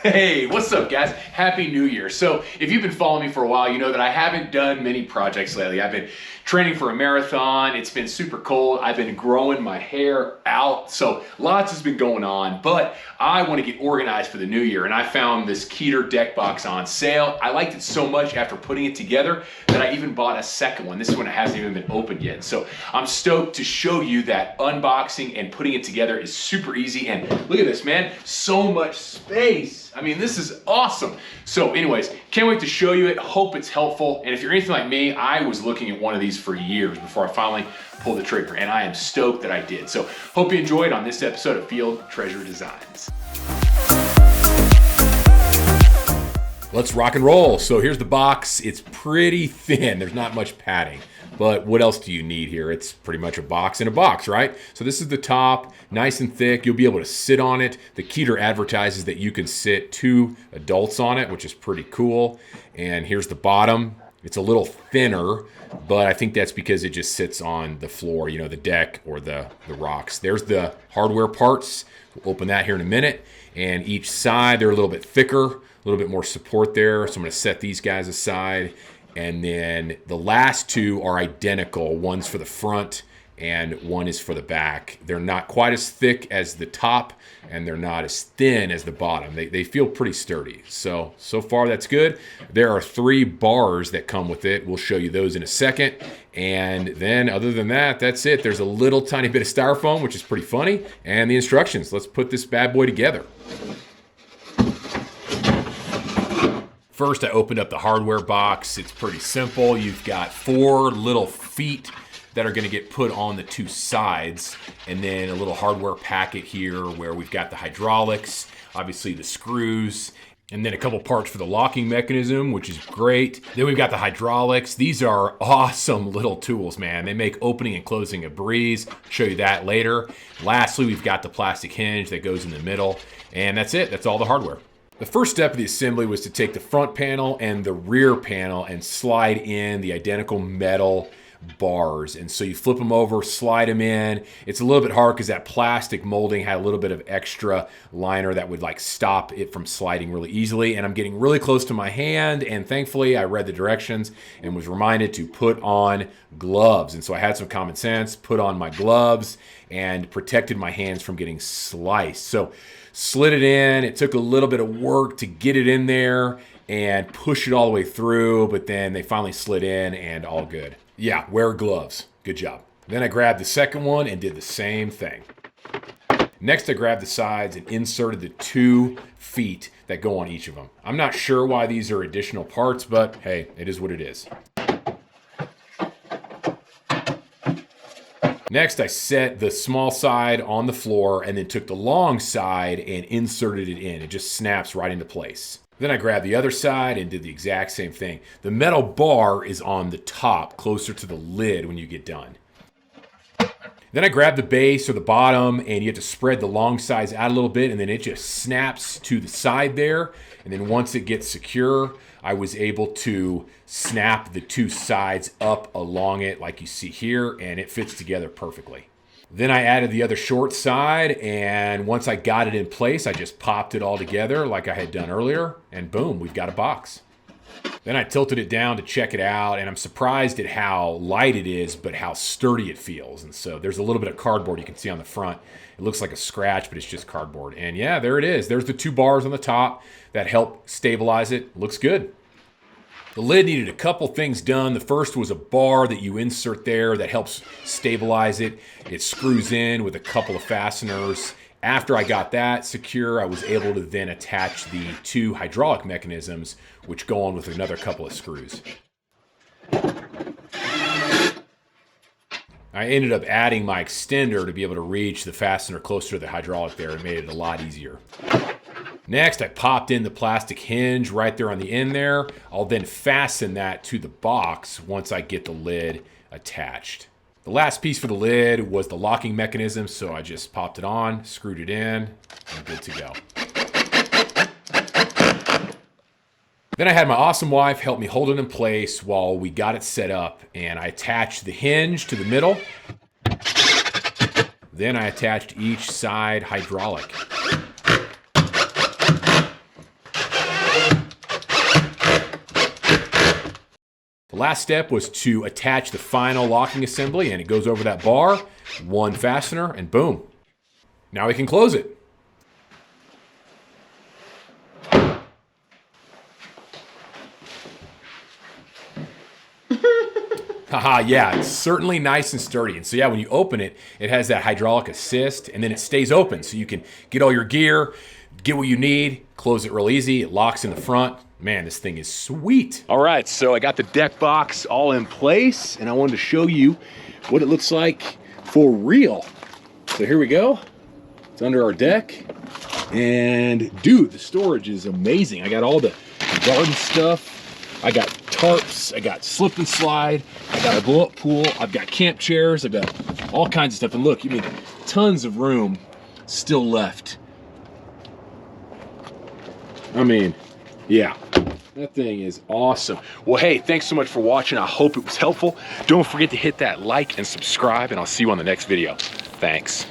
Hey, what's up, guys? Happy New Year. So, if you've been following me for a while, you know that I haven't done many projects lately. I've been training for a marathon. It's been super cold. I've been growing my hair out. So, lots has been going on, but I want to get organized for the new year. And I found this Keter deck box on sale. I liked it so much after putting it together that I even bought a second one. This one hasn't even been opened yet. So, I'm stoked to show you that unboxing and putting it together is super easy. And look at this, man. So much space. I mean, this is awesome. So anyways, can't wait to show you it. Hope it's helpful. And if you're anything like me, I was looking at one of these for years before I finally pulled the trigger, and I am stoked that I did. So hope you enjoyed on this episode of Field Treasure Designs. Let's rock and roll. So here's the box. It's pretty thin. There's not much padding. But what else do you need here? It's pretty much a box in a box, right? So this is the top, nice and thick. You'll be able to sit on it. The Keter advertises that you can sit 2 adults on it, which is pretty cool. And here's the bottom. It's a little thinner, but I think that's because it just sits on the floor, you know, the deck or the rocks. There's the hardware parts. We'll open that here in a minute. And each side, they're a little bit thicker, a little bit more support there. So I'm going to set these guys aside. And then the last 2 are identical. One's for the front and one is for the back. They're not quite as thick as the top and they're not as thin as the bottom. They feel pretty sturdy. So far that's good. There are 3 bars that come with it. We'll show you those in a second. And then other than that, that's it. There's a little tiny bit of styrofoam, which is pretty funny. And the instructions. Let's put this bad boy together. First, I opened up the hardware box. It's pretty simple. You've got 4 little feet that are going to get put on the 2 sides, and then a little hardware packet here where we've got the hydraulics, obviously the screws, and then a couple parts for the locking mechanism, which is great. Then we've got the hydraulics. These are awesome little tools, man. They make opening and closing a breeze. I'll show you that later. Lastly, we've got the plastic hinge that goes in the middle, and that's it. That's all the hardware. The first step of the assembly was to take the front panel and the rear panel and slide in the identical metal bars. And so you flip them over, slide them in. It's a little bit hard because that plastic molding had a little bit of extra liner that would like stop it from sliding really easily. And I'm getting really close to my hand, and thankfully I read the directions and was reminded to put on gloves. And so I had some common sense, put on my gloves, and protected my hands from getting sliced. So slid it in. It took a little bit of work to get it in there and push it all the way through, but then they finally slid in and all good. Yeah, wear gloves. Good job. Then I grabbed the second one and did the same thing. Next, I grabbed the sides and inserted the 2 feet that go on each of them. I'm not sure why these are additional parts, but hey, it is what it is. Next, I set the small side on the floor and then took the long side and inserted it in. It just snaps right into place. Then I grabbed the other side and did the exact same thing. The metal bar is on the top, closer to the lid when you get done. Then I grabbed the base or the bottom, and you have to spread the long sides out a little bit, and then it just snaps to the side there. And then once it gets secure, I was able to snap the 2 sides up along it like you see here, and it fits together perfectly. Then I added the other short side, and once I got it in place, I just popped it all together like I had done earlier, and boom, we've got a box. Then I tilted it down to check it out, and I'm surprised at how light it is, but how sturdy it feels. And so there's a little bit of cardboard you can see on the front. It looks like a scratch, but it's just cardboard. And yeah, there it is. There's the 2 bars on the top that help stabilize it. Looks good. The lid needed a couple things done. The first was a bar that you insert there that helps stabilize it. It screws in with a couple of fasteners. After I got that secure, I was able to then attach the 2 hydraulic mechanisms, which go on with another couple of screws. I ended up adding my extender to be able to reach the fastener closer to the hydraulic there. It made it a lot easier. Next, I popped in the plastic hinge right there on the end there. I'll then fasten that to the box once I get the lid attached. The last piece for the lid was the locking mechanism, so I just popped it on, screwed it in, and good to go. Then I had my awesome wife help me hold it in place while we got it set up, and I attached the hinge to the middle. Then I attached each side hydraulic. Last step was to attach the final locking assembly, and it goes over that bar, one fastener, and boom. Now we can close it. Haha, yeah, it's certainly nice and sturdy. And so yeah, when you open it, it has that hydraulic assist, and then it stays open. So you can get all your gear, get what you need, close it real easy. It locks in the front. Man, this thing is sweet. All right, so I got the deck box all in place, and I wanted to show you what it looks like for real. So here we go. It's under our deck. And dude, the storage is amazing. I got all the garden stuff. I got tarps, I got slip and slide, I got a blow up pool, I've got camp chairs, I've got all kinds of stuff. And look, tons of room still left. I mean, yeah, that thing is awesome. Well, hey, thanks so much for watching. I hope it was helpful. Don't forget to hit that like and subscribe, and I'll see you on the next video. Thanks.